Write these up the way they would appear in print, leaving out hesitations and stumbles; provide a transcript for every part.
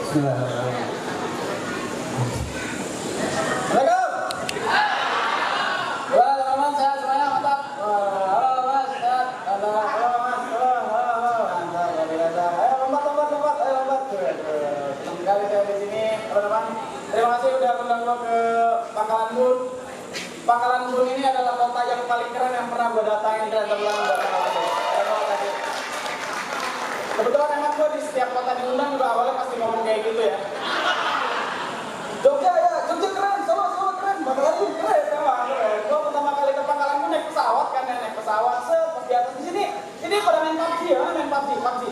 Wah, teman-teman sehat semuanya, mantap. Halo Mas, sehat. Halo Mas, mantap. Ayo lompat. Ayo lompat. Senang sekali saya di sini, teman-teman. Terima kasih udah undang gue ke Pangkalan Bun. Pangkalan Bun ini adalah kota yang paling keren yang pernah gue datangin dan terima kasih. Kebetulan emang gue di setiap kota diundang juga awalnya pasti ngomong kayak gitu ya. Jogja keren, Solo keren, Pangkalan Bun keren emang. Gue pertama kali ke Pangkalan Bun naik pesawat kan, naik pesawat pas di atas di sini pada main PUBG ya, main PUBG.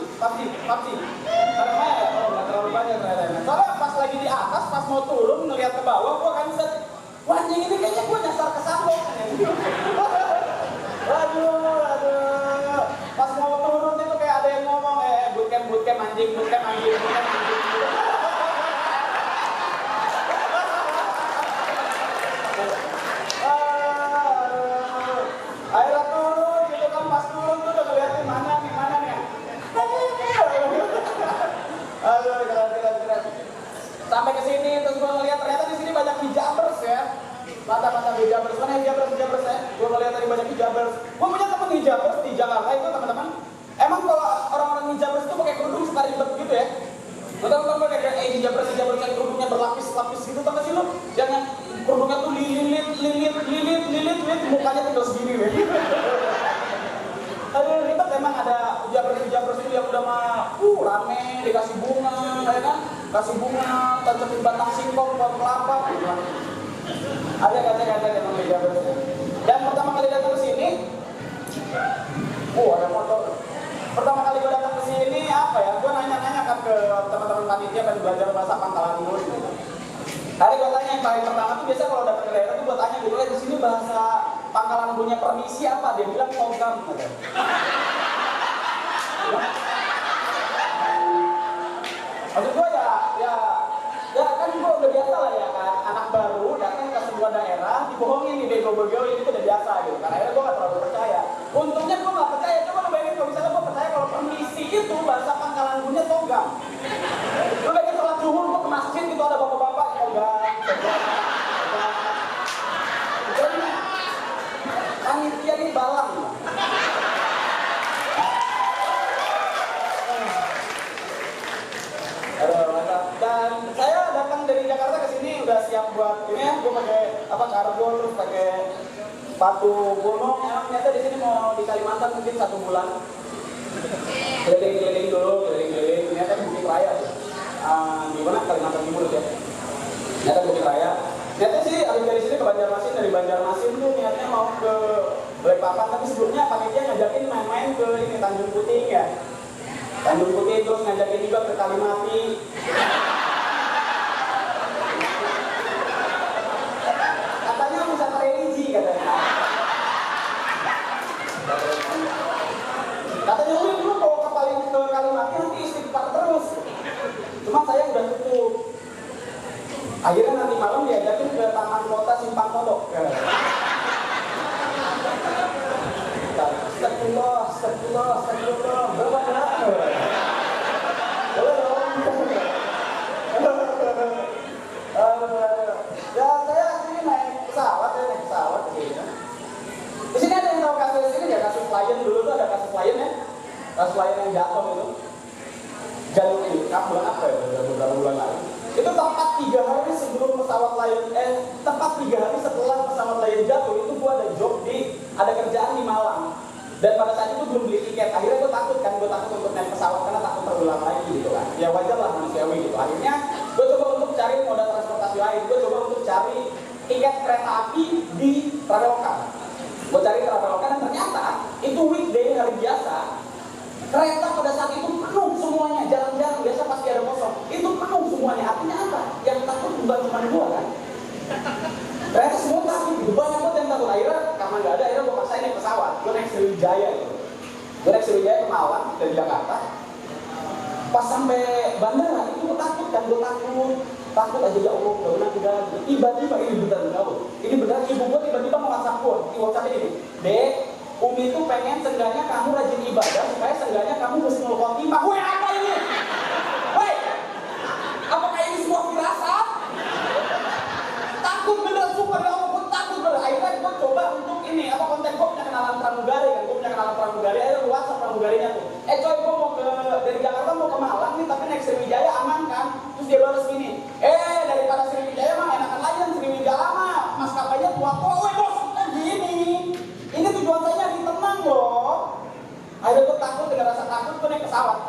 Karena nggak terlalu banyak ternyata. Soalnya pas lagi di atas, pas mau turun ngeliat ke bawah, gue kan bisa, wah anjing ini kayaknya gue nyasar ke sambok. Waduh. Pas mau turun itu kayak ada yang ngomong, bootcamp anjing. Akhirnya turun gitu kan, pas turun tuh udah ngeliatin mana nih. Aduh, keren. Sampai ke sini terus gue ngeliat ternyata di sini banyak hijabers ya. Mata hijabers. Mana hijabers ya? Gue ngeliat tadi banyak hijabers. Gue punya temen hijabers di Jakarta itu teman-teman. Emang kalau orang-orang hijabers itu pakai kerudung suka ribet gitu ya? Teman-teman kayak hijabers yang kerudungnya berlapis-lapis gitu, tau gak sih lu? Jangan kerudungnya tuh lilit, mukanya tinggal segini weh. Aduh, ribet emang ada hijabers itu yang udah mah rame, dikasih bunga, ya kan? Kasih bunga, tancapin batang singkong, buat kelapa, gitu kan. Ada kata-kata yang hijabers. Dan pertama kali datang ke sini, ada motor. Pertama kali gue datang ke sini apa ya? Gue nanya-nanya kan ke teman-teman panitia dan belajar bahasa Pangkalan Bun. Hari gue tanya yang paling pertama tuh biasa kalau datang ke daerah tuh gue tanya gitu, di sini bahasa Pangkalan Bunnya permisi apa? Dia bilang togam. Maksud gue ya kan gue udah biasa lah ya kan, anak baru datang ke sebuah daerah dibohongin nih, bego-bego ini udah biasa gitu. Karena akhirnya gue gak terlalu percaya. Untungnya gue gak percaya, coba lu bayangin kalau misalnya gue percaya kalau permisi itu bahasa Pangkalan Bunnya togam. Lu bayangin sholat zuhur gue ke masjid gitu ada bapak-bapak togam. Jadi panitia ini balang. Dan saya datang dari Jakarta ke sini udah siap buat ini ya, gue pakai kargo terus pakai sepatu gunung. Ternyata di sini mau di Kalimantan mungkin 1 bulan. Keliling dulu. Ternyata Bukit Raya. Di mana Kalimantan Timur ya? Ternyata Bukit Raya. Ternyata sih abis dari sini ke Banjarmasin, dari Banjarmasin tuh niatnya mau ke Balikpapan, tapi sebelumnya panitia ngajakin main-main ke ini Tanjung Puting ya. Tanjung Putih terus ngajakin juga ke Kalimati. Katanya wisata religi katanya. Katanya lu kalau ke Kalimati nanti istighfar terus. Cuma saya udah tutup. Akhirnya nanti malam diajakin ke Taman Kota Simpang Kodok. Astagfirullah. Berapa berat? Boleh dong. Ya saya sini naik pesawat begini. Di sini ada yang tahu kasus ini ya, kasus Lion dulu tuh ada kasus Lion ya. Kasus Lion yang jatuh itu. Jalur ini, bulan apa ya? Beberapa bulan lalu. Itu tepat 3 hari sebelum pesawat Lion, tepat 3 hari setelah pesawat Lion jatuh itu gua ada kerjaan di Malang. Dan pada saat itu belum beli tiket. Akhirnya gue takut untuk naik pesawat karena takut terulang lagi gitu kan. Ya wajar lah manusiawi gitu. Akhirnya gue coba untuk cari moda transportasi lain. Gue coba untuk cari tiket kereta api di Traveloka. Gue cari Traveloka dan ternyata itu weekday hari biasa. Kereta pada saat itu penuh semuanya, jarang-jarang biasa pasti ada kosong. Itu penuh semuanya. Artinya apa? Yang takut bukan cuma gue kan. Ternyata semua takut gitu, banyak banget yang takut. Akhirnya karena nggak ada, akhirnya gue paksain naik pesawat. Gue naik Sriwijaya gitu. Gue naik Sriwijaya ke Malang dari Jakarta. Pas sampai bandara itu gue takut kan, takut aja ya Allah, udah. Tiba-tiba ini benar ibu gue tiba-tiba mau WhatsApp gue, di WhatsApp ini, Dek, Umi tuh pengen seenggaknya kamu rajin ibadah supaya seenggaknya kamu husnul khotimah. Woi apa ini? Woi, pesawat.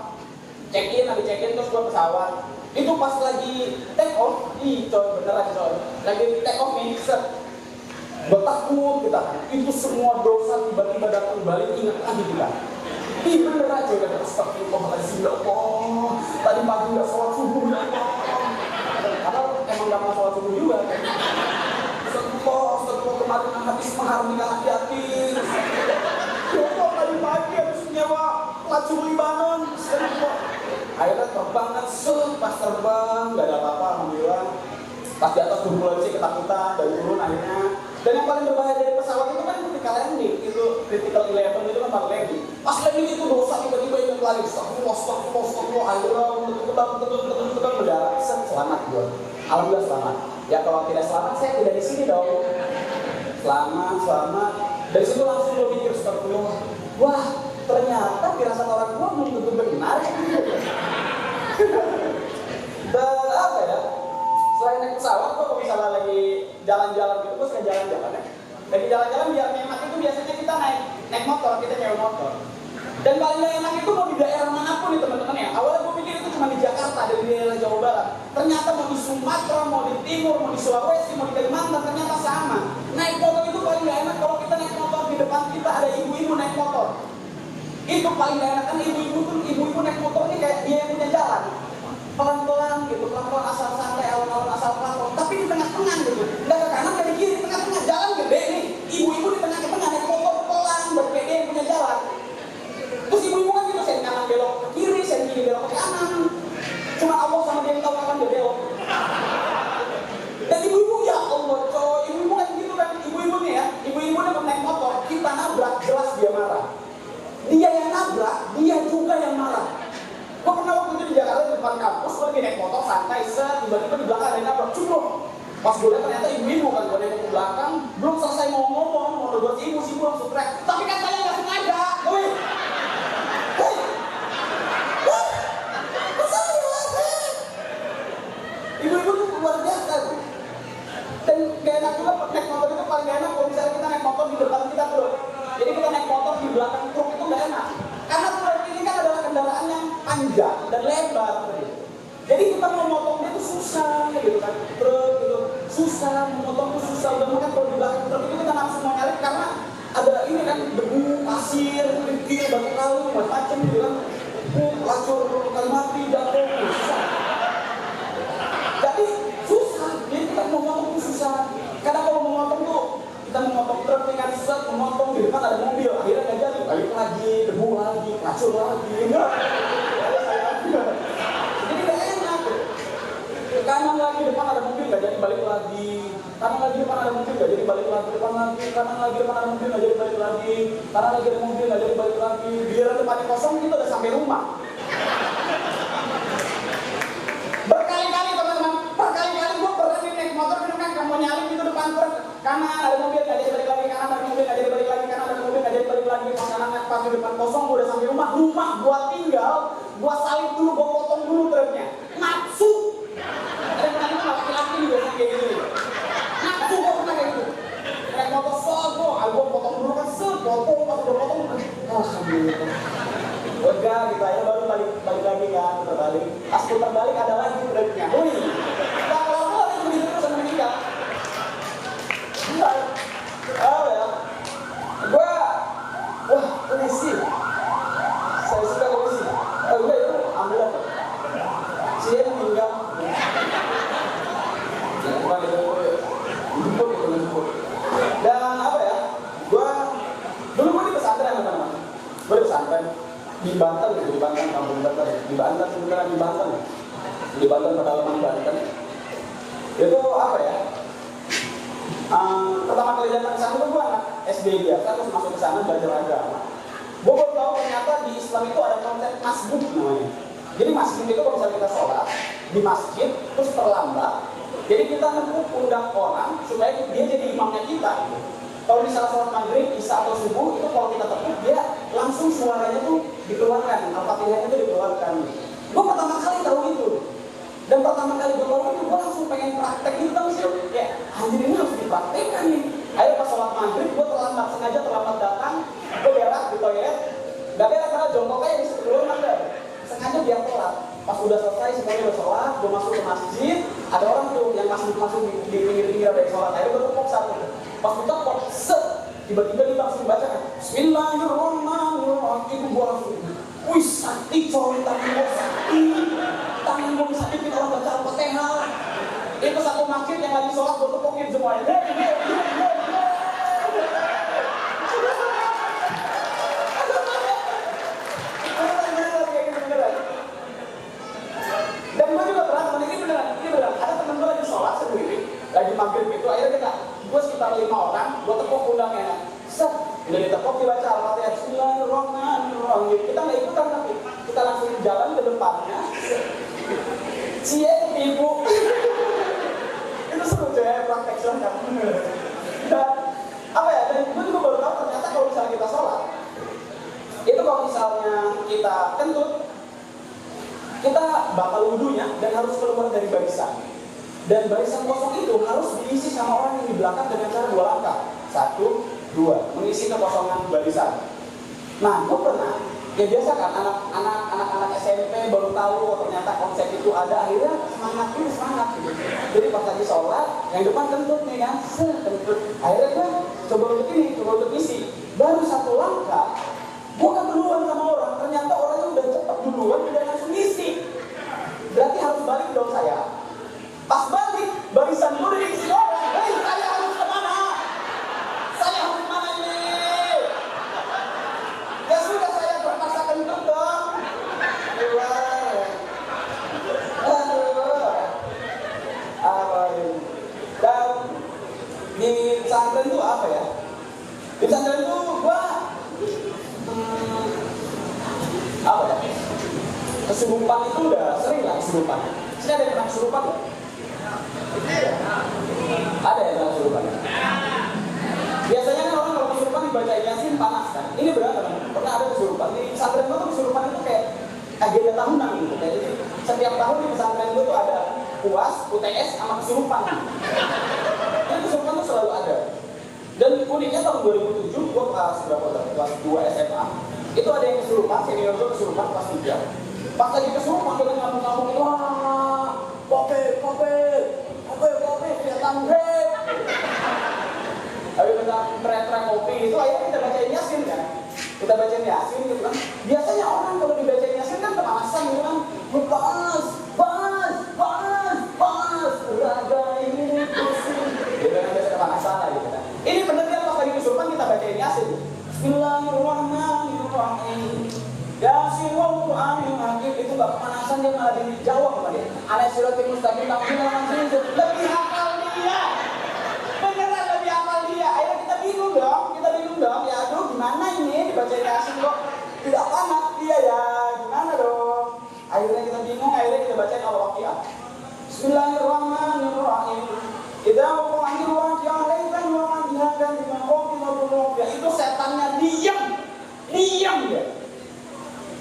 Habis check in terus gue pesawat. Itu pas lagi take off, coy beneran coy. Lagi take off nih, set. Gue takut kita, itu semua dosa tiba-tiba datang balik ingat lagi kita. Bener aja kan, astagfirullahaladzim ya Allah. Tadi pagi gak sholat subuh ya Allah. Karena emang gak mau sholat subuh juga kan. Astagfirullah kemarin habis mengharumkan hati-hati. Ya Allah tadi pagi habis nyewa lacur Libanon. Akhirnya terbang kan, pas terbang gak ada apa-apa alhamdulillah. Pas di atas turbulensi ketakutan, dari turun akhirnya. Dan yang paling berbahaya dari pesawat itu kan ketika landing, itu critical 11 itu kan paling landing. Pas landing itu dosa tiba-tiba ingat lagi, astagfirullah, akhirnya terbang berdarah, selamat gue. Alhamdulillah selamat. Ya kalau tidak selamat saya tidak di sini dong. Selamat. Dari situ langsung gue mikir, astagfirullah, wah ternyata firasat orang tua belum tentu benar. Dan apa ya? Selain naik pesawat, kalau misalnya lagi jalan-jalan gitu, gue suka jalan-jalan ya. Lagi jalan-jalan biar enak itu biasanya kita naik motor, kita nyewa motor. Dan paling gak enak itu mau di daerah manapun nih teman-teman ya. Awalnya gue pikir itu cuma di Jakarta, di daerah Jawa Barat. Ternyata mau di Sumatera, mau di Timur, mau di Sulawesi, mau di Kalimantan, ternyata sama. Naik motor itu paling gak enak kalau kita naik motor, di depan kita ada ibu-ibu naik motor. Itu paling gak enak kan ibu-ibu naik motor ini kayak dia yang punya jalan. Pelan-pelan gitu, pelan-pelan asal santai, alon-alon asal pelan-pelan, tapi di tengah-tengah gitu, nggak ke kanan, nggak ke kiri, tengah-tengah, jalan gede nih, ibu-ibu di tengah-tengah naik motor pelan, berkayak dia yang punya jalan. Terus ibu-ibu kan gitu, sen kanan belok ke kiri, sen kiri belok ke kanan, cuma Allah sama dia yang tahu kapan dia belok. Dan ibu-ibu, ya Allah coy, ibu-ibu kan gitu kan, ibu-ibu nih ya, ibu-ibu nih naik motor, kita nabrak, jelas dia marah. Dia yang nabrak, dia juga yang marah. Gue pernah waktu itu di Jakarta di depan kampus, gue lagi naik motor santai, tiba-tiba di belakang ada yang nabrak, cukup. Pas gue lihat ternyata ibu-ibu kan, gue nengok ke belakang, belum selesai mau ngomong, mau negur si ibu langsung teriak, tapi kan saya nggak sengaja, woi, ibu-ibu tuh luar biasa tuh. Dan gak enak juga naik motor itu paling gak enak kalau misalnya kita naik motor di depan kita truk. Jadi kita naik motor di belakang truk itu gak enak. Karena truk ini kan adalah kendaraan yang panjang dan lebar. Jadi kita mau motong dia tuh susah gitu kan. Truk gitu, susah, memotong tuh susah. Dan makanya kalau di belakang truk itu kita langsung mau nyalip karena ada ini kan debu, pasir, kerikil, batu kali, macam-macam gitu kan. Lacur kali mati, jatuh, susah. Jadi susah, jadi kita mau motong tuh susah. Kadang kalau mau motong tuh, kita mau motong truk dengan set, memotong di depan ada mobil, akhirnya nggak jadi, balik lagi, debu lagi, lacur lagi, enggak. Jadi nggak enak. Kanan lagi depan ada mobil, nggak jadi balik lagi. Kanan lagi depan ada mobil, nggak jadi balik lagi. Depan lagi, kanan lagi depan ada mobil, nggak jadi balik lagi. Kanan lagi ada mobil, nggak jadi balik lagi. Giliran depannya kosong, kita udah sampai rumah. Berkali-kali teman-teman, berkali-kali gue pernah naik motor kan kamu nyalip itu depan truk kanan ada mobil nggak jadi balik lagi, kanan ada mobil nggak jadi balik lagi, kanan ada mobil nggak jadi balik lagi. Pas kanan pas di depan kosong gue udah sampai rumah gue tinggal, gue salib dulu, gue potong dulu truknya, nafsu. Ada yang pernah laki-laki biasanya kayak gitu, nafsu gue pernah kayak gitu. Naik motor gue potong dulu kan potong pas udah potong, alhamdulillah. Lega gitu aja baru balik lagi kan, terbalik. Pas putar balik ada lagi truknya. Wih, nggak keluar lagi begitu terus sama dia. Oh ya, wah polisi. Saya suka polisi. Udah itu ambulan. Saya meninggal. Bukan itu, jemput. Dan apa ya? Dulu gue di pesantren teman-teman. Gue di pesantren. Di Banten gitu, di Banten, kampung Banten, di Banten sebenarnya di Banten pedalaman Banten. Itu apa ya? Pertama kali datang ke sana tuh gue anak SD biasa, terus masuk ke sana belajar agama. Gue baru tahu ternyata di Islam itu ada konsep masbuk namanya. Jadi masbuk itu kalau misalnya kita sholat di masjid terus terlambat, jadi kita nempuk pundak orang supaya dia jadi imamnya kita. Gitu. Kalau misalnya sholat maghrib, isya atau subuh, itu kalau kita tepuk, dia langsung suaranya tuh dikeluarkan, Al-Fatihahnya itu dikeluarkan. Gue pertama kali tahu itu. Dan pertama kali gue tahu itu, gue langsung pengen praktek itu kan sih. Kayak, anjir ini harus dipraktekkan nih. Ayo pas sholat maghrib, gue sengaja terlambat datang, gue berak di toilet. Gak berak karena jongkok aja bisa keluar, ada. Pas udah selesai semuanya udah sholat, gue masuk ke masjid, ada orang tuh yang masuk di pinggir-pinggir dari sholat, akhirnya gue tepok satu. Pas gue tepok, set, tiba-tiba dia langsung baca kan, Bismillahirrahmanirrahim. Gue langsung, wih sakti coy, tangan gue bisa bikin orang baca Al-Fatihah. Itu satu masjid yang lagi sholat gue tepokin semuanya. Dan gue juga pernah, ini beneran. Ada temen gue lagi sholat sendiri, lagi maghrib itu, akhirnya gue sekitar 5 orang, gue tepuk pundaknya. Set, udah ditepuk dibaca Al-Fatihah, Bismillahirrahmanirrahim. Kita nggak ikutan tapi kita langsung jalan ke depannya. Cie ibu, itu seru ya praktek sholat. Dan apa ya? Dan gue juga baru tahu ternyata kalau misalnya kita sholat, itu kalau misalnya kita kentut, kita bakal wudhunya dan harus keluar dari barisan. Dan barisan kosong itu harus diisi sama orang yang di belakang dengan cara 2 langkah. 1, 2, mengisi kekosongan barisan. Nah, gue pernah, ya biasa kan anak-anak SMP baru tahu ternyata konsep itu ada, akhirnya semangat gitu. Jadi pas lagi sholat, yang depan kentut nih kan, kentut. Akhirnya gue coba untuk isi. Baru 1 langkah, gue keduluan sama orang, ternyata orangnya udah cepat duluan, udah langsung isi. Berarti harus balik dong saya. Pas balik, barisan gue udah diisi orang. Hei, saya harus kemana? Saya harus kemana ini? Ya sudah, saya terpaksa kentut dong. Apa ini? Dan di pesantren itu apa ya? Di pesantren itu gue apa ya? Kesurupan itu udah sering lah kesurupan. Sini ada yang pernah kesurupan nggak? Ada yang pernah kesurupan? Biasanya kan orang kalau kesurupan dibaca Yasin panas kan? Ini benar kan? Pernah ada kesurupan. Di pesantren gue tuh kesurupan itu kayak agenda tahunan gitu. Jadi setiap tahun di pesantren gue tuh ada UAS, UTS, sama kesurupan. Jadi kesurupan tuh selalu ada. Dan uniknya tahun 2007 gue kelas berapa? Kelas 2 SMA. Itu ada yang kesurupan, senior gue kesurupan kelas 3. Pas lagi kesurupan dengan ngamuk-ngamuk, wah, kopi, kelihatan grep. Tapi tentang teriak-teriak kopi itu akhirnya kita bacain Yasin kan. Kita bacain Yasin gitu kan. Biasanya orang kalau dibacain Yasin kan kemanasan gitu kan. Panas, raga ini pusing. Gitu kan biasa kemanasan lah gitu kan. Ini bener kan pas lagi kesurupan kita bacain Yasin. Bismillahirrahmanirrahim. Yasin wal Qur'anil Hakim. Itu gak kemanasan, dia malah dijawab sama dia. Alaihi siratal mustaqim, lebih hafal dia. Beneran lebih hafal dia. Akhirnya kita bingung dong. Ya aduh gimana ini dibaca Yasin kok tidak panas dia ya. Gimana dong? Akhirnya kita bingung, akhirnya kita bacain Al-Waqiah. Bismillahirrahmanirrahim. Idza waqa'atil waqi'ah laysa wa'adha bima qawmin. Ya itu setannya diam dia.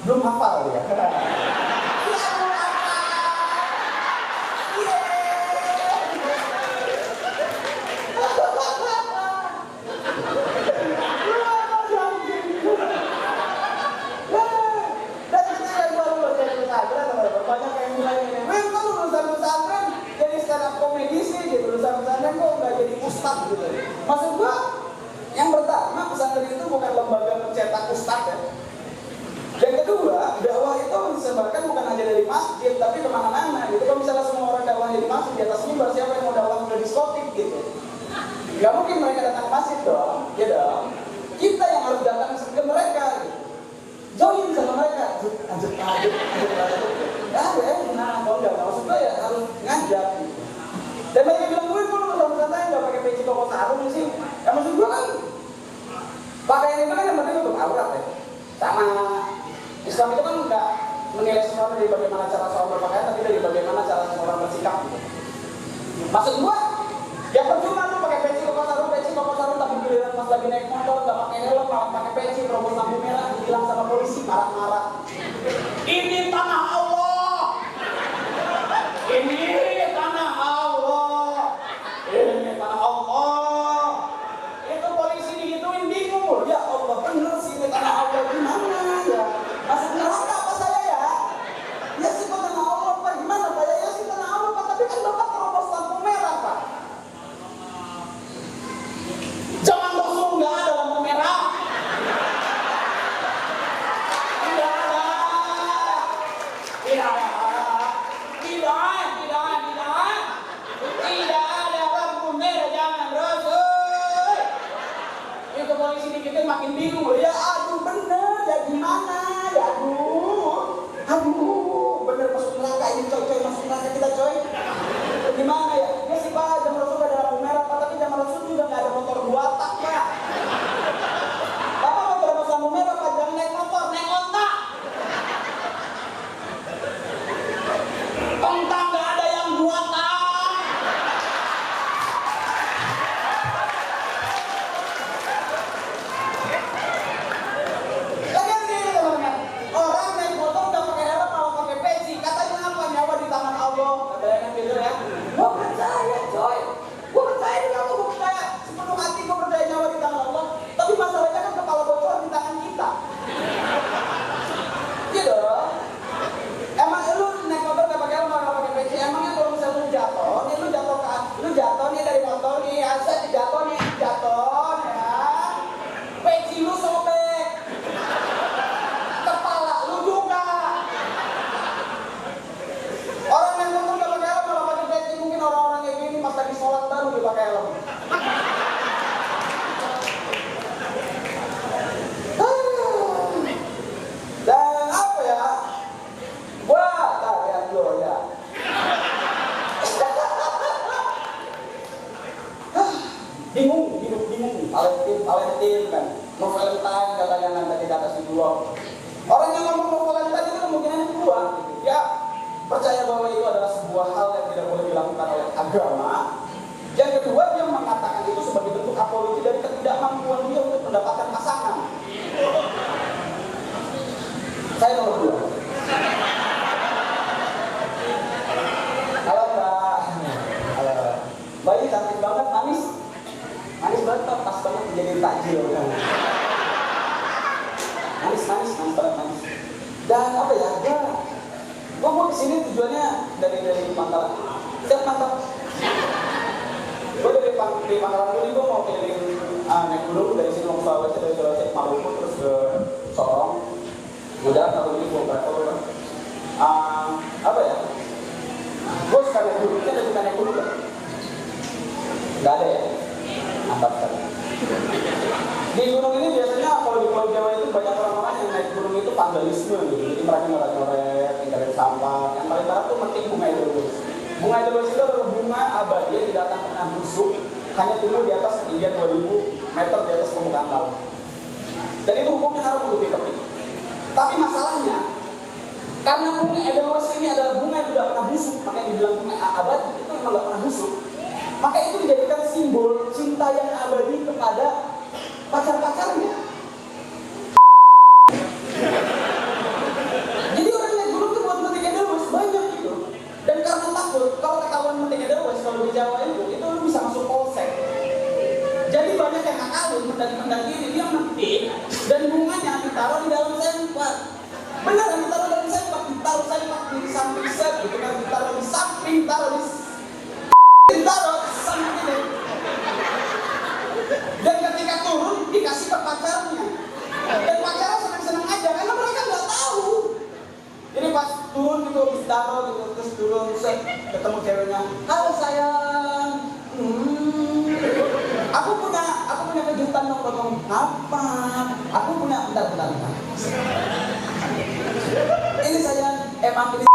Belum hafal dia. Banyak yang mulai ini, kok lulusan pesantren jadi stand up komedi sih gitu, lulusan pesantren kok nggak jadi ustadz gitu. Maksud gua, yang pertama pesantren itu bukan lembaga mencetak ustadz ya. Yang kedua, dakwah itu disebarkan bukan hanya dari masjid, tapi kemana-mana gitu. Kalau misalnya semua orang dakwah di masjid, di atas mimbar, siapa yang mau dakwah ke diskotik gitu? Gak mungkin mereka datang ke masjid dong, ya dong. Kita yang harus datang ke mereka gitu. Join sama mereka, lanjut. Nah, kalau nggak maksud gue ya harus ngajak gitu. Dan banyak yang bilang, gue kalau pesantren nggak pakai peci koko sarung sih. Ya maksud gue kan, pakaian itu kan yang penting untuk aurat ya. Sama Islam itu kan nggak menilai seseorang dari bagaimana cara seorang berpakaian, tapi dari bagaimana cara seorang bersikap gitu. Maksud gue, ya percuma lu pakai peci koko sarung, tapi giliran pas lagi naik motor nggak pakai helm, malah pakai peci, terobos lampu merah, dibilang sama polisi marah-marah. Ini tanah Allah. Ini tanah Allah. Itu polisi digituin bingung. Ya Allah, bener sih ini tanah Allah, gimana ya? Masuk neraka apa saya ya? Ya sih kok tanah Tidak ada lampu merah, jangan Rasul. Itu polisi dikit makin bingung. Ya aduh bener, ya gimana? Ya aduh, bener masuk neraka ini coy, masuk neraka kita coy. Gimana ya? Ya sih Pak, zaman Rasul gak ada lampu merah Pak, tapi zaman Rasul juga gak ada motor 2 tak Pak. Bapak mau terus lampu merah Pak, jangan naik motor, naik onta. Onta gak ada yang 2 tak. Lagian gini teman-teman, orang naik motor udah pakai helm malah pakai peci, katanya apa? Nyawa di tangan Allah. Katanya kan gitu ya. Gua percaya coy, gua percaya juga, gua percaya sepenuh hati, gua percaya nyawa di tangan Allah. Tapi masalahnya kan kepala bocor di tangan kita. Gitu. Emang lu naik motor gak pakai helm, gak pakai peci? Emangnya kalau misalnya lu jatuh nih dari motor nih, aset jatuh ya, peci lu sobek, kepala lu juga. Orang naik motor gak pakai helm malah pakai peci, mungkin orang-orang kayak gini pas lagi sholat baru dia pakai helm. Dan apa ya? Wah, kalian lo ya. Bingung. Valentine kan. Mau Valentine katanya nanti di atas itu loh. Orang yang ngomong mau Valentine itu kemungkinan kedua. Ya, percaya bahwa itu adalah sebuah hal yang tidak boleh dilakukan oleh agama. Yang kedua, dia mengatakan itu sebagai bentuk apologi dari ketidakmampuan dia untuk mendapatkan pasangan. Saya nomor 2. Halo Mbak. Halo. Mbak ini cantik banget, manis banget, pas banget menjadi takjil. Manis banget. Dan apa ya? Gua mau kesini tujuannya dari Pangkalan. Siap mantap. Gua dari Pangkalan dulu, gua mau keliling naik gunung dari sini mau ke Sulawesi, dari Sulawesi ke Maluku terus ke Sorong. Udah kalau ini gua travel. Apa ya? Gua suka naik gunung, kita suka naik gunung gak? Gak ada ya? Mantap sekali. Di gunung ini biasanya kalau di Pulau Jawa itu banyak orang-orang yang naik gunung itu vandalisme gitu. Jadi mereka nyoret-nyoret, tinggalin sampah. Yang paling parah tuh metik bunga edelweiss. Bunga edelweiss itu adalah bunga abadi yang tidak akan pernah busuk, hanya tumbuh di atas ketinggian 2000 meter di atas permukaan laut. Dan itu hukumnya haram untuk dikepik. Tapi masalahnya, karena bunga edelweiss ini adalah bunga yang tidak pernah busuk, makanya dibilang bunga abadi, itu memang tidak pernah busuk. Maka itu dijadikan simbol cinta yang abadi kepada pacar-pacarnya. Jadi orang naik gunung itu buat metik edelweiss banyak gitu. Dan karena takut kalau ketahuan metik edelweiss kalau di Jawa itu lu bisa masuk polsek. Jadi banyak yang ngakalin mendaki ini dia metik dan bunganya ditaruh di dalam sempak. Benar, ditaruh dalam sempak, ditaruh di samping set gitu kan, ditaruh di samping, ditaruh samping ini. Dan ketika turun dikasih ke pacarnya. Dan pacarnya senang-senang aja karena mereka nggak tahu. Jadi pas turun gitu, habis taruh gitu, terus turun set, ketemu ceweknya. Halo sayang. Aku punya kejutan dong buat kamu. Apa? Aku punya bentar. Ini sayang, emang ini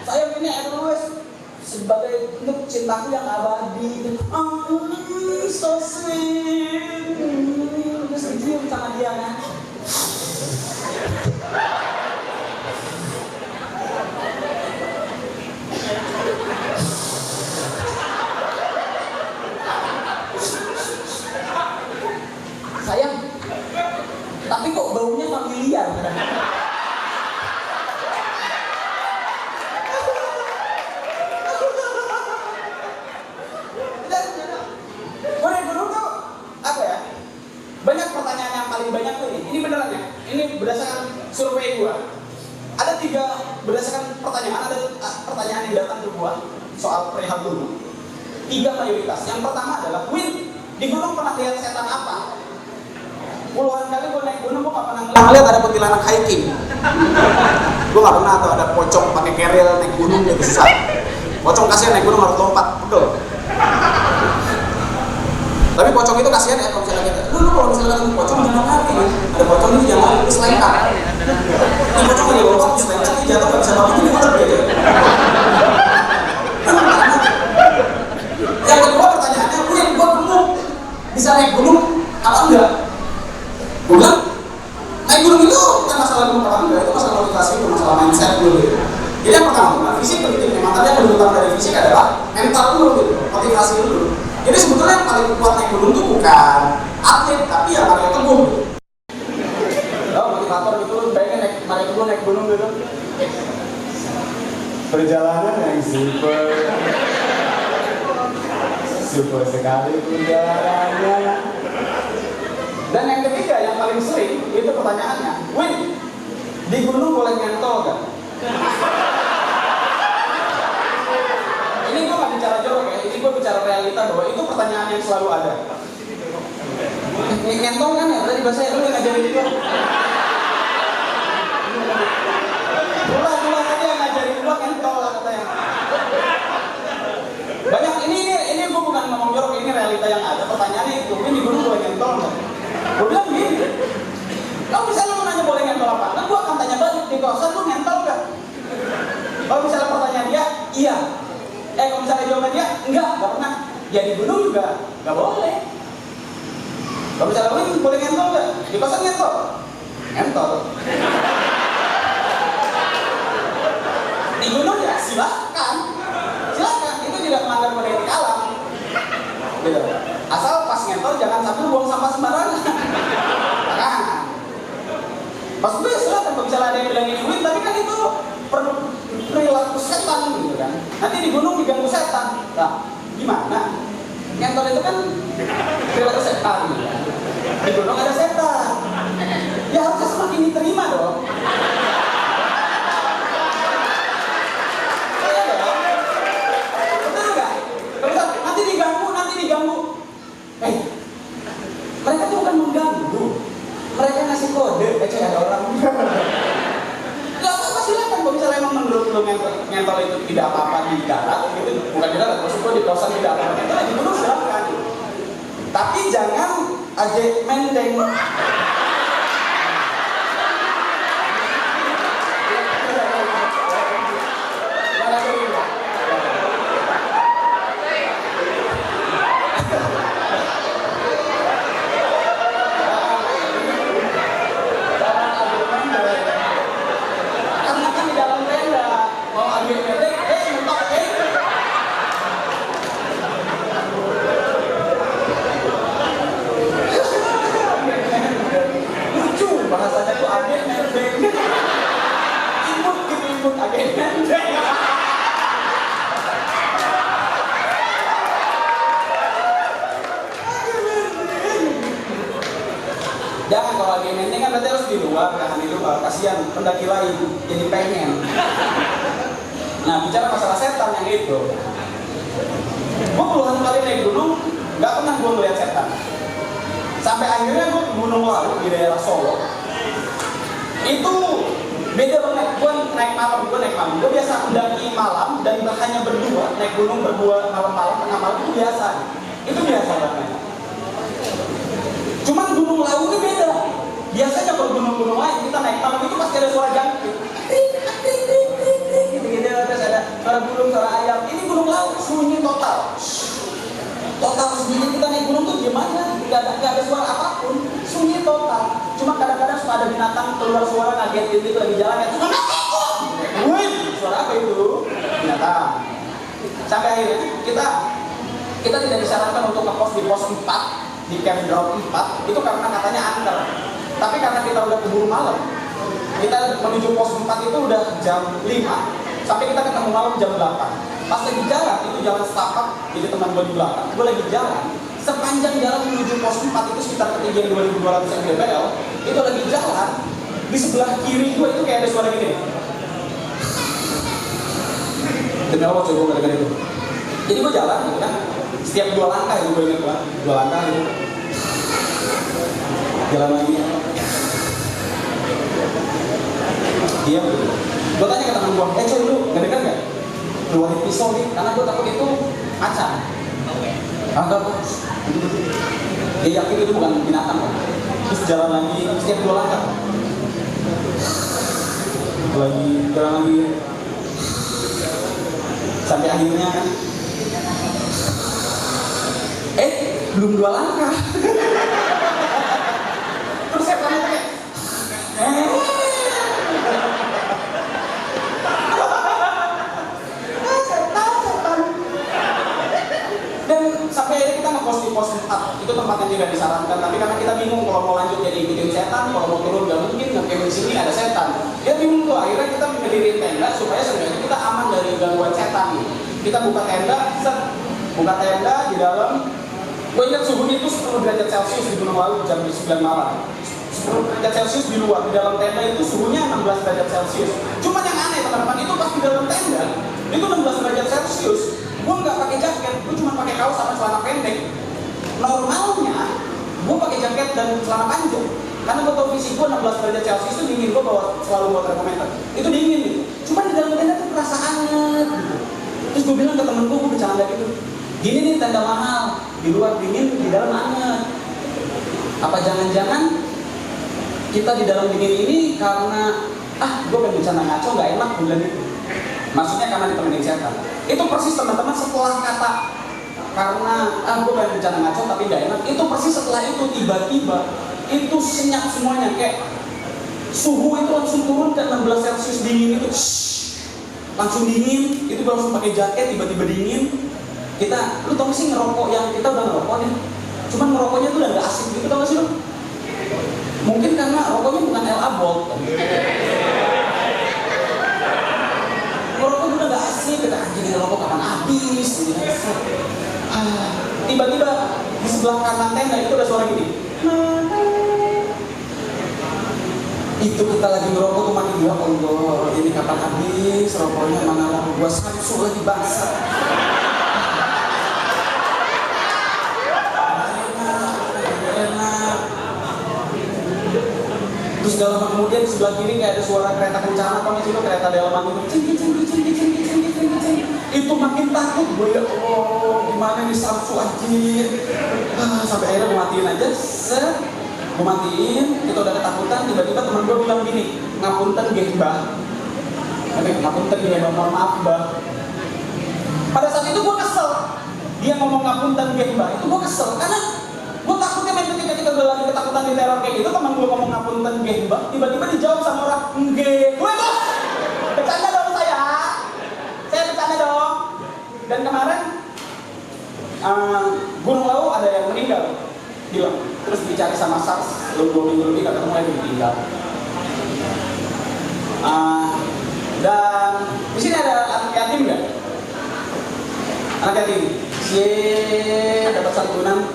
saya ini edelweiss sebagai bentuk cintaku yang abadi. So sweet. Terus dicium sama dia kan. Sayang, tapi kok baunya familiar? Banyak pertanyaan yang paling banyak tuh ini beneran ya. Ini berdasarkan survei gua. Ada 3 berdasarkan pertanyaan, ada pertanyaan yang datang ke gua soal perihal gunung. 3 mayoritas. Yang pertama adalah Win, Di gunung pernah lihat setan apa? Puluhan kali gue naik gunung, gue gak pernah ngeliat ada kuntilanak hiking. Gue gak pernah tuh ada pocong pakai keril naik gunung gitu, susah. Pocong kasihan naik gunung harus lompat, pegel. Tapi pocong itu kasihan ya kalau misalnya kita, lu kalau misalnya ketemu pocong jangan lari kan? Ada pocong itu jangan lari, terus lengkap. Ini pocong lagi lompat, terus lengkap, ini jatuh gak bisa bangun, ini muter gitu. Yang kedua pertanyaannya, lu yang buat gunung bisa naik gunung apa enggak? Gue bilang, naik gunung itu bukan masalah gunung apa enggak, itu masalah motivasi, itu masalah mindset dulu gitu. Jadi yang pertama, fisik penting, memang tadi yang lebih utama dari fisik adalah mental dulu gitu, motivasi dulu. Jadi sebetulnya yang paling kuat naik gunung itu bukan atlet, tapi yang paling teguh gitu. Oh, motivator gitu, bayangin naik gunung gitu. Perjalanan yang super sekali perjalanannya. Dan yang ketiga, yang paling sering, itu pertanyaannya, Win, di gunung boleh nyentol gak? Ini gue gak bicara jorok ya, ini gue bicara realita bahwa itu pertanyaan yang selalu ada. Nyentol kan ya, tadi bahasa lu yang ngajarin gue. Pulang tadi yang ngajarin gue nyentol lah katanya. Banyak, ini gue bukan ngomong jorok, ini realita yang ada. Pertanyaannya itu, Win, di gunung boleh nyentol gak? Gue bilang begini, kalau misalnya lu nanya boleh nyentol apa enggak, gue akan tanya balik, di kosan lu nyentol gak? Kalau misalnya pertanyaan dia, iya. Kalau misalnya jawaban dia, enggak pernah. Ya di gunung juga nggak boleh. Kalau misalnya Win boleh nyentol gak? Di kosan nyentol? Nyentol. Di gunung ya silakan, itu tidak melanggar kode etik alam. Gitu. Asal pas nyentol jangan sampai buang sampah sembarangan. Nah, maksud gue silakan kalau misalnya ada yang bilang ini Win, tapi kan itu perilaku setan gitu kan. Nanti di gunung diganggu setan. Nah, gimana? Nyentol itu kan perilaku setan gitu kan. Di gunung ada setan. Ya harusnya semakin diterima dong. Betul nggak? Kalau nanti diganggu. Mereka tuh bukan mengganggu. Mereka ngasih kode, ada orang. Gak apa-apa silakan, kalau misalnya emang menurut lo nyentol itu tidak apa-apa di darat, gitu. Bukan di darat, maksud gue di kosan tidak apa-apa nyentol, di gunung silakan. Tapi jangan aja menteng. Bahasanya tuh agen nendeng, imut agen nendeng. Jangan, kalau agen nendeng kan berarti harus di luar, jangan di luar. Kasihan pendaki lain jadi pengen. Nah, bicara masalah setan yang itu, gue puluhan kali naik gunung, nggak pernah gue melihat setan. Sampai akhirnya gue ke Gunung Lawu di daerah Solo. Itu beda banget. Gue naik malam. Gue biasa mendaki malam dan hanya berdua, naik gunung berdua malam-malam, tengah malam itu biasa. Itu biasa banget. Cuman Gunung Lawu ini beda. Biasanya kalau gunung-gunung lain kita naik malam itu pasti ada suara jangkrik. Gitu-gitu, terus ada suara burung, suara ayam. Ini Gunung Lawu sunyi total. Total sunyi, kita naik gunung tuh gimana? Gak ada suara apapun, sunyi total. Cuma kadang-kadang suka ada binatang keluar suara ngagetin gitu lagi jalan ya. Wih, suara apa itu? Binatang. Sampai akhirnya kita tidak disarankan untuk ngepost di pos 4 di campground 4 itu karena katanya angker. Tapi karena kita udah keburu malam, kita menuju pos 4 itu udah jam 5 sampai kita ketemu malam jam 8. Pas lagi jalan, itu jalan setapak, jadi teman gue di belakang, gue lagi jalan, sepanjang jalan menuju pos 4 itu sekitar ketinggian 2200 mdpl, itu lagi jalan, di sebelah kiri gue itu kayak ada suara gini. Demi Allah coba gue dengerin itu. Jadi gue jalan gitu kan, Setiap 2 langkah itu gue ingat banget, 2 langkah itu jalan lagi. Diam. Gue tanya ke teman gue, coy lu nggak denger nggak? Keluarin pisau nih, karena gue takut itu macan. Agak bos. Dia yakin itu bukan binatang kan? Terus jalan lagi, setiap 2 langkah. Jalan lagi. Sampai akhirnya kan. Belum 2 langkah. Terus saya tanya kayak, setan. Dan sampai akhirnya kita ngepost di pos 4. Itu tempat yang tidak disarankan, tapi karena kita bingung kalau mau lanjut jadi ikutin setan, kalau mau turun gak mungkin, nge-camp di sini ada setan. Dia bingung tuh, akhirnya kita mendiriin tenda supaya seenggaknya kita aman dari gangguan setan. Kita buka tenda di dalam. Gue ingat suhunya itu 10 derajat Celcius di Gunung Lawu jam 9 malam. 10 derajat Celcius di luar, di dalam tenda itu suhunya 16 derajat Celcius. Cuman yang aneh teman-teman, itu pas di dalam tenda itu 16 derajat Celcius. Gue nggak pakai jaket, gue cuma pakai kaos sama celana pendek. Normalnya gue pakai jaket dan celana panjang, karena gue tau fisik gue 16 derajat Celcius itu dingin. Gue selalu bawa termometer, itu dingin gitu. Cuman di dalam tenda tuh terasa anget gitu. Terus gue bilang ke temen gue bercanda gitu, gini nih tenda mahal, di luar dingin, di dalam anget. Apa jangan-jangan kita di dalam dingin ini karena gue pengen bercanda ngaco, gak enak gue bilang gitu. Maksudnya karena ditemenin setan. Itu persis teman-teman setelah kata karena gue pengen bercanda ngaco tapi gak enak. Itu persis setelah itu tiba-tiba itu senyap semuanya, kayak suhu itu langsung turun ke 16 Celcius dingin itu. Langsung dingin, itu gue langsung pakai jaket, tiba-tiba dingin. Lu tau gak sih ngerokok yang kita udah ngerokok nih, cuman ngerokoknya tuh udah gak asik gitu, tau gak sih lu? Mungkin karena rokoknya bukan LA Bolt kan? Ngerokok udah gak asik, kita anjing ngerokok kapan habis gitu. Tiba-tiba di sebelah kanan tenda itu ada suara gini. Itu kita lagi ngerokok tuh makin, ya Allah, ini kapan habis rokoknya, mana rokok gua Samsu lagi basah. Terus gak lama kemudian di sebelah kiri kayak ada suara kereta kencana, atau nggak sih lo, kereta delman itu, itu makin takut gue, ya Allah, gimana nih Samsu anjir. Sampai akhirnya gue matiin aja, gue matiin, kita udah ketakutan. Tiba-tiba temen gue bilang gini, ngapunten geng mbah, ngapunten geng mbah, mohon maaf mbah. Pada saat itu gue kesel, dia ngomong ngapunten geng mbah, itu gue kesel, karena gue takutnya ketika kita udah lagi ketakutan di teror kayak gitu, teman gue ngomong ngapunten geng mbah, tiba-tiba dijawab sama orang nggih. Gue bos, bercanda dong saya bercanda dong. Dan kemarin Gunung Lawu ada yang meninggal, bilang, terus dicari sama SARS, 2 minggu lebih gak ketemu lagi, meninggal. Dan di sini ada anak yatim nggak? Anak yatim, dapat santunan.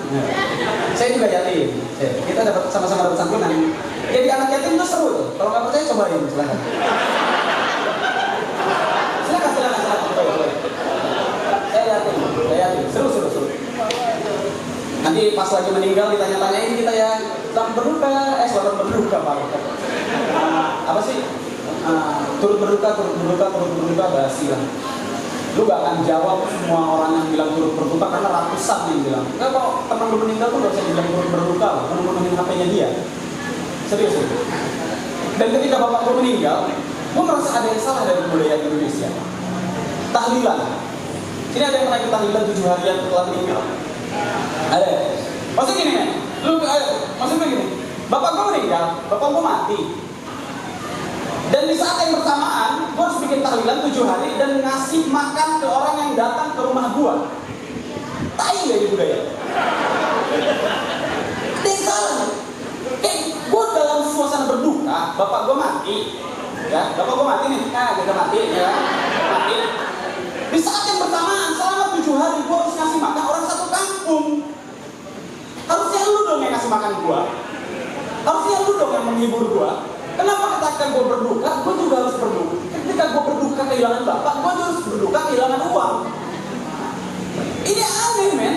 Saya juga yatim, kita dapat sama-sama dapat santunan. Jadi anak yatim itu seru tuh. Kalau nggak percaya cobain, silakan. Silakan. Saya yatim, seru. Nanti pas lagi meninggal ditanya-tanyain kita ya, selamat berduka Pak. Apa sih? Turut berduka basi lah. Lu gak akan jawab semua orang yang bilang turut berduka, karena ratusan yang bilang. Enggak, kalau teman lu meninggal tuh gak usah dibilang turut berduka loh, karena menemuin HP-nya dia. Serius ya? Dan ketika bapak gue meninggal, gue merasa ada yang salah dari budaya Indonesia. Tahlilan. Sini ada yang pernah ikut tahlilan 7 harian setelah meninggal? Ada. Maksudnya gini nih, maksudnya gini, bapak gue meninggal, bapak gue mati. Dan di saat yang bersamaan, gue harus bikin tahlilan 7 hari dan ngasih makan ke orang yang datang ke rumah gue. Tai gak ini budaya? Ada yang salah. Gue dalam suasana berduka, bapak gue mati. Ya, bapak gue mati nih, kita mati, ya, mati. Di saat yang bersamaan, selama 7 hari gue harus ngasih makan orang satu kampung. Harusnya lu dong yang ngasih makan gue. Harusnya lu dong yang menghibur gue. Kenapa ketika gue berduka, gue juga harus berduka. Ketika gue berduka kehilangan bapak, gue harus berduka kehilangan uang. Ini aneh men.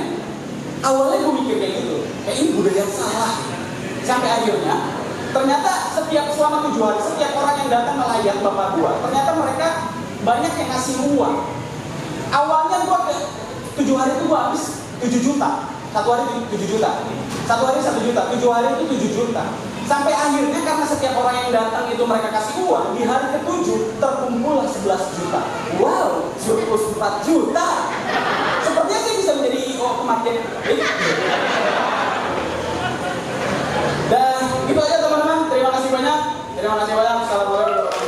Awalnya gue mikir kayak gitu, kayak ini budaya yang salah. Sampai akhirnya, ternyata selama 7 hari, setiap orang yang datang melayat bapak gue, ternyata mereka banyak yang ngasih uang. Awalnya gue 7 hari itu gue habis 7 juta. Satu hari 7 juta. Satu hari 1 juta. 7 hari itu 7 juta. Sampai akhirnya karena setiap orang yang datang itu mereka kasih uang, di hari ke-7 terkumpullah 11 juta. Wow, surplus 4 juta. Sepertinya sih bisa menjadi IO kematian. Dan gitu aja teman-teman. Terima kasih banyak. Assalamualaikum warahmatullahi wabarakatuh.